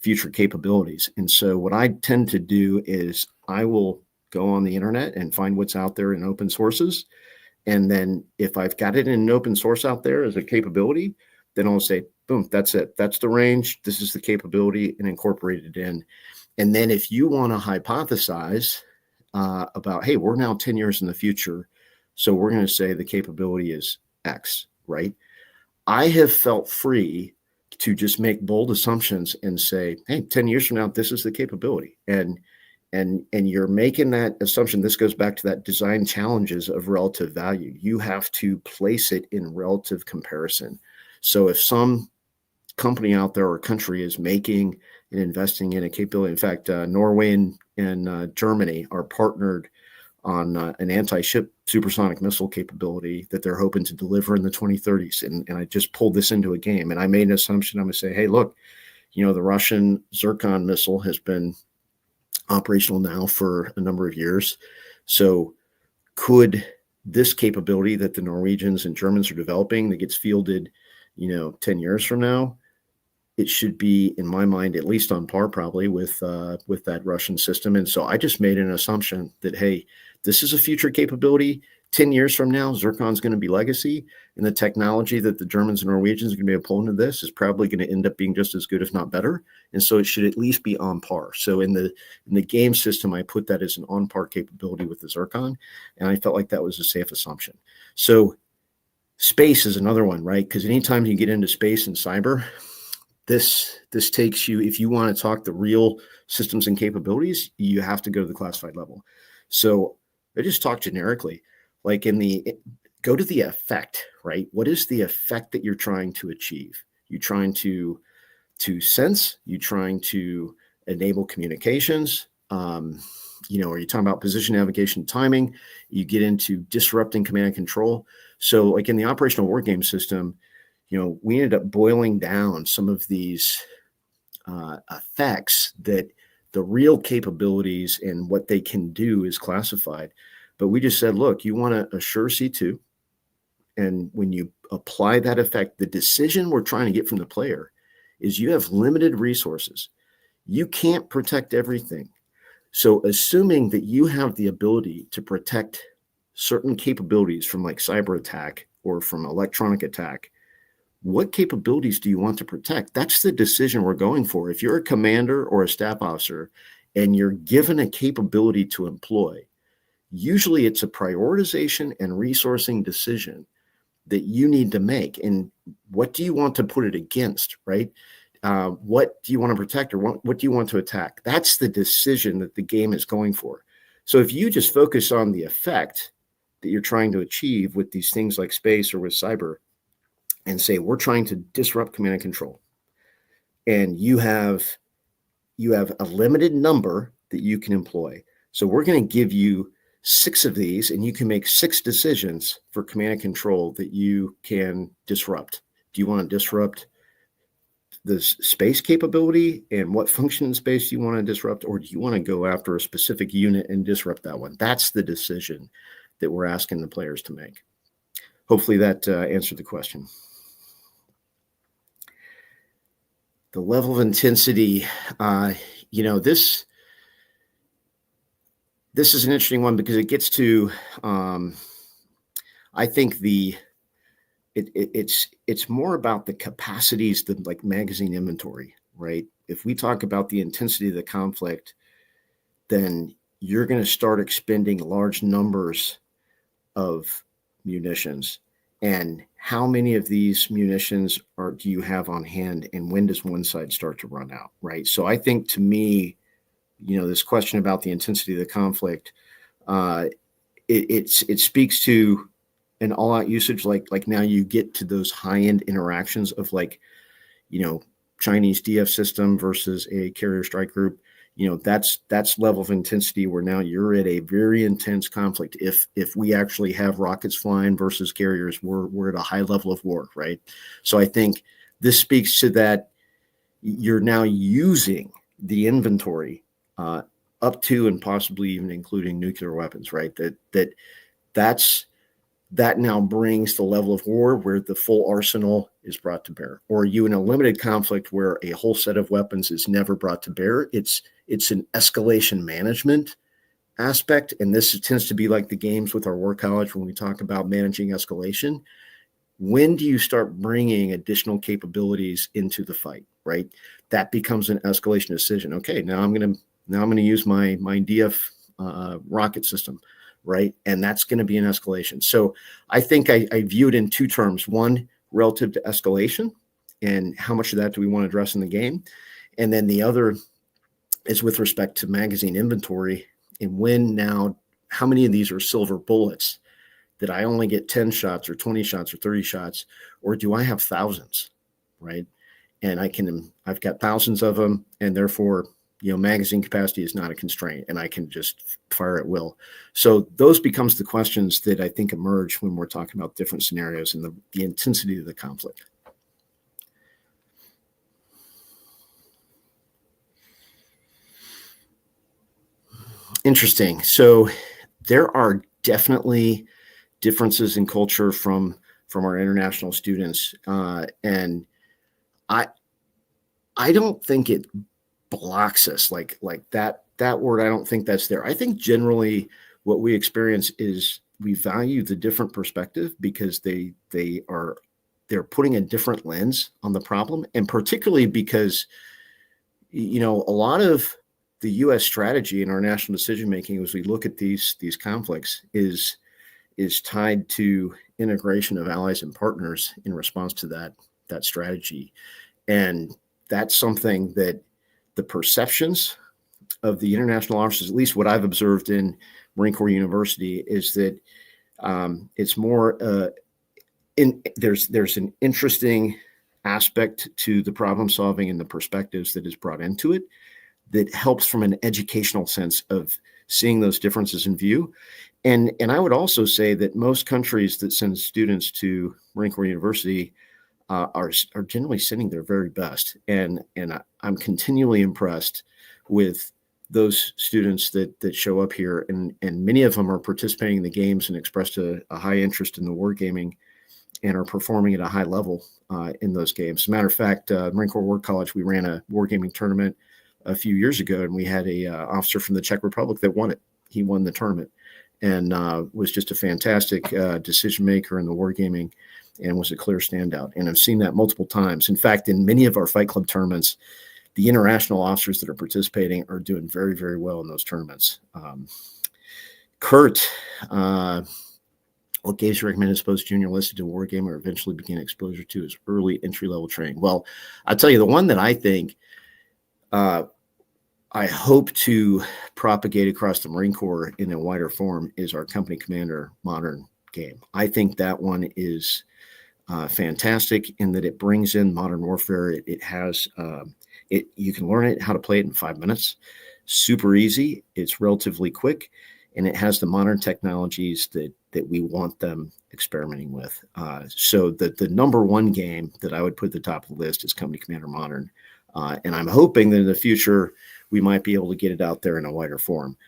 future capabilities. And so what I tend to do is I will go on the internet and find what's out there in open sources. And then if I've got it in an open source out there as a capability, then I'll say, boom, that's it. That's the range. This is the capability, and incorporate it in. And then if you want to hypothesize about, hey, we're now 10 years in the future, so we're going to say the capability is X, right? I have felt free to just make bold assumptions and say, hey, 10 years from now, this is the capability. And you're making that assumption. This goes back to that design challenges of relative value. You have to place it in relative comparison. So if some company out there or country is making and investing in a capability, in fact, Norway and Germany are partnered on an anti-ship supersonic missile capability that they're hoping to deliver in the 2030s. And I just pulled this into a game, and I made an assumption. I'm going to say, hey, look, the Russian Zircon missile has been operational now for a number of years. So could this capability that the Norwegians and Germans are developing that gets fielded, 10 years from now, it should be, in my mind, at least on par probably with that Russian system. And so I just made an assumption that, hey, this is a future capability. 10 years from now, Zircon's going to be legacy, and the technology that the Germans and Norwegians are going to be opponent of this is probably going to end up being just as good, if not better. And so it should at least be on par. So in the game system, I put that as an on par capability with the Zircon, and I felt like that was a safe assumption. So space is another one, right? Because anytime you get into space and cyber, this takes you, if you want to talk the real systems and capabilities, you have to go to the classified level. So I just talk generically, like go to the effect, right? What is the effect that you're trying to achieve? You're trying to sense, you're trying to enable communications, are you talking about position, navigation, timing? You get into disrupting command and control. So like in the operational war game system, we ended up boiling down some of these effects that the real capabilities and what they can do is classified. But we just said, look, you want to assure C2. And when you apply that effect, the decision we're trying to get from the player is you have limited resources. You can't protect everything. So assuming that you have the ability to protect certain capabilities from like cyber attack or from electronic attack, what capabilities do you want to protect? That's the decision we're going for. If you're a commander or a staff officer and you're given a capability to employ, usually it's a prioritization and resourcing decision that you need to make. And what do you want to put it against, right? what do you want to protect, or what do you want to attack? That's the decision that the game is going for. So if you just focus on the effect that you're trying to achieve with these things like space or with cyber, and say, we're trying to disrupt command and control, and you have a limited number that you can employ. So we're going to give you 6 of these, and you can make 6 decisions for command and control that you can disrupt. Do you want to disrupt the space capability, and what function in space do you want to disrupt, or do you want to go after a specific unit and disrupt that one? That's the decision that we're asking the players to make. Hopefully that answered the question. The level of intensity, this is an interesting one, because it gets to, I think it's more about the capacities than like magazine inventory, right? If we talk about the intensity of the conflict, then you're going to start expending large numbers of munitions. And how many of these munitions do you have on hand, and when does one side start to run out, right? So I think, to me, this question about the intensity of the conflict, it speaks to an all-out usage. Like now you get to those high-end interactions of Chinese DF system versus a carrier strike group. That's level of intensity where now you're at a very intense conflict. If we actually have rockets flying versus carriers, we're at a high level of war, right? So I think this speaks to that. You're now using the inventory up to and possibly even including nuclear weapons, right? That now brings the level of war where the full arsenal is brought to bear. Or you in a limited conflict where a whole set of weapons is never brought to bear. It's an escalation management aspect. And this tends to be like the games with our war college when we talk about managing escalation. When do you start bringing additional capabilities into the fight, right? That becomes an escalation decision. Okay, now I'm going to use my DF rocket system, right? And that's going to be an escalation. So I think I view it in 2 terms. One, relative to escalation, and how much of that do we want to address in the game? And then the other is with respect to magazine inventory, and how many of these are silver bullets that I only get 10 shots or 20 shots or 30 shots, or do I have thousands, right? And I've got thousands of them, and therefore, magazine capacity is not a constraint, and I can just fire at will. So those becomes the questions that I think emerge when we're talking about different scenarios and the intensity of the conflict. Interesting. So there are definitely differences in culture from our international students, and I don't think it blocks us like that word. I don't think that's there. I think generally what we experience is we value the different perspective because they're putting a different lens on the problem, and particularly because a lot of the U.S. strategy in our national decision making as we look at these conflicts is tied to integration of allies and partners in response to that strategy. And that's something that the perceptions of the international officers, at least what I've observed in Marine Corps University, is that it's more there's an interesting aspect to the problem solving and the perspectives that is brought into it that helps from an educational sense of seeing those differences in view. And I would also say that most countries that send students to Marine Corps University are generally sending their very best. And I'm continually impressed with those students that show up here. And many of them are participating in the games and expressed a high interest in the wargaming and are performing at a high level in those games. As a matter of fact, Marine Corps War College, we ran a wargaming tournament a few years ago, and we had a officer from the Czech Republic that won it. He won the tournament and was just a fantastic decision maker in the wargaming and was a clear standout. And I've seen that multiple times. In fact, in many of our Fight Club tournaments, the international officers that are participating are doing very, very well in those tournaments. Kurt What games you recommend as post junior listed to Wargame or eventually begin exposure to as early entry level training? Well, I'll tell you the one that I think I hope to propagate across the Marine Corps in a wider form is our company commander modern game. I think that one is fantastic in that it brings in modern warfare. It has you can learn it how to play it in 5 minutes. Super easy. It's relatively quick, and it has the modern technologies that we want them experimenting with. So the number one game that I would put at the top of the list is Company Commander Modern, and I'm hoping that in the future we might be able to get it out there in a wider form.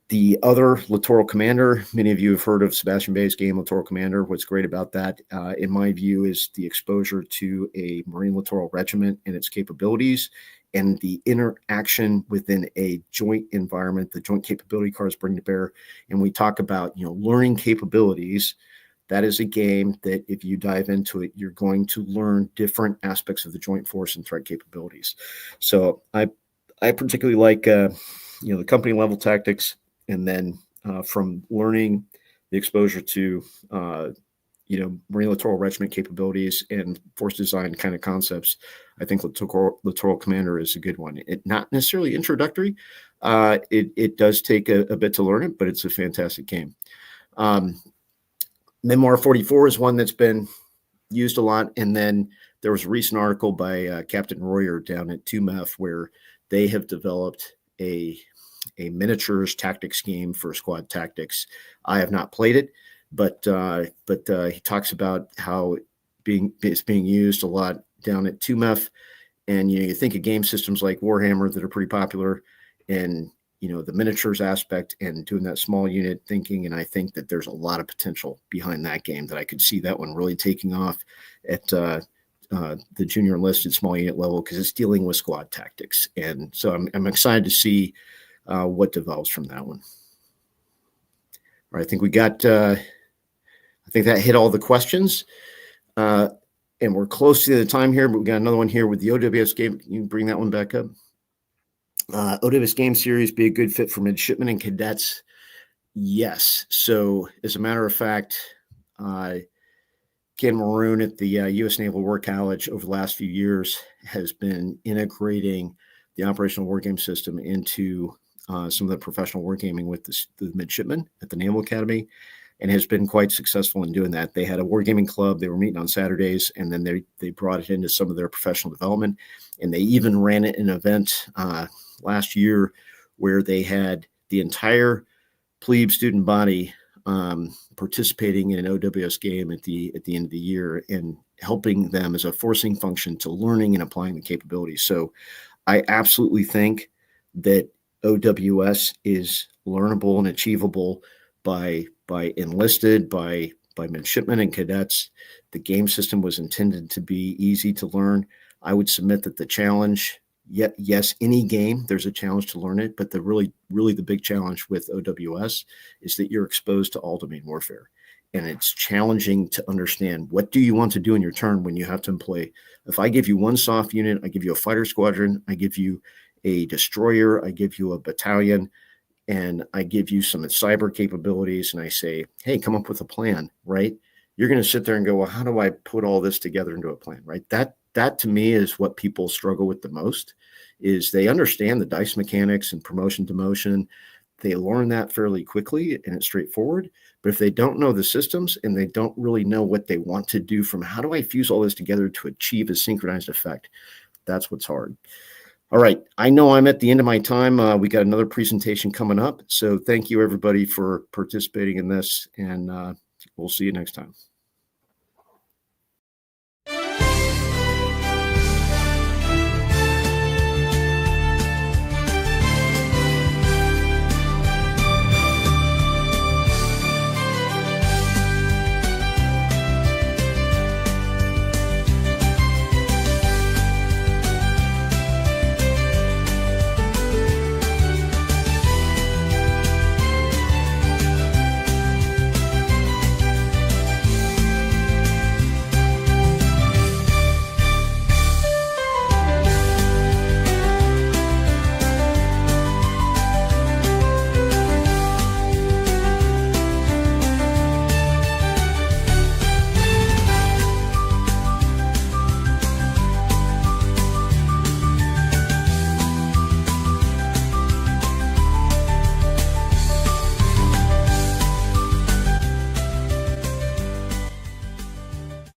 The other Littoral Commander, many of you have heard of Sebastian Bay's game, Littoral Commander. What's great about that, in my view, is the exposure to a Marine Littoral Regiment and its capabilities and the interaction within a joint environment, the joint capability cards bring to bear. And we talk about, learning capabilities. That is a game that if you dive into it, you're going to learn different aspects of the joint force and threat capabilities. So I particularly like, the company level tactics. And then from learning the exposure to, Marine Littoral Regiment capabilities and force design kind of concepts, I think Littoral Commander is a good one. It not necessarily introductory. It does take a bit to learn it, but it's a fantastic game. Memoir 44 is one that's been used a lot. And then there was a recent article by Captain Royer down at 2MEF where they have developed a miniatures tactics game for squad tactics. I have not played it, but he talks about how it's being used a lot down at 2MEF. And you think of game systems like Warhammer that are pretty popular, and the miniatures aspect and doing that small unit thinking. And I think that there's a lot of potential behind that game that I could see that one really taking off at the junior enlisted small unit level because it's dealing with squad tactics. And so I'm excited to see what develops from that one. All right, I think we got, I think that hit all the questions. And we're close to the time here, but we got another one here with the OWS game. Can you bring that one back up? OWS game series be a good fit for midshipmen and cadets? Yes. So as a matter of fact, Ken Maroon at the U.S. Naval War College over the last few years has been integrating the operational wargame system into some of the professional wargaming with the midshipmen at the Naval Academy, and has been quite successful in doing that. They had a wargaming club. They were meeting on Saturdays, and then they brought it into some of their professional development, and they even ran an event last year where they had the entire plebe student body participating in an OWS game at the end of the year and helping them as a forcing function to learning and applying the capabilities. So I absolutely think that OWS is learnable and achievable by enlisted, by midshipmen and cadets. The game system was intended to be easy to learn. I would submit that the challenge, yes, any game, there's a challenge to learn it, but the really the big challenge with OWS is that you're exposed to all domain warfare. And it's challenging to understand what do you want to do in your turn when you have to employ. If I give you one soft unit, I give you a fighter squadron, I give you a destroyer, I give you a battalion, and I give you some cyber capabilities, and I say, hey, come up with a plan, right? You're going to sit there and go, well, how do I put all this together into a plan, right? That to me is what people struggle with the most, is they understand the dice mechanics and promotion demotion. They learn that fairly quickly and it's straightforward. But if they don't know the systems and they don't really know what they want to do from how do I fuse all this together to achieve a synchronized effect, that's what's hard. All right. I know I'm at the end of my time. We got another presentation coming up. So thank you, everybody, for participating in this, and we'll see you next time.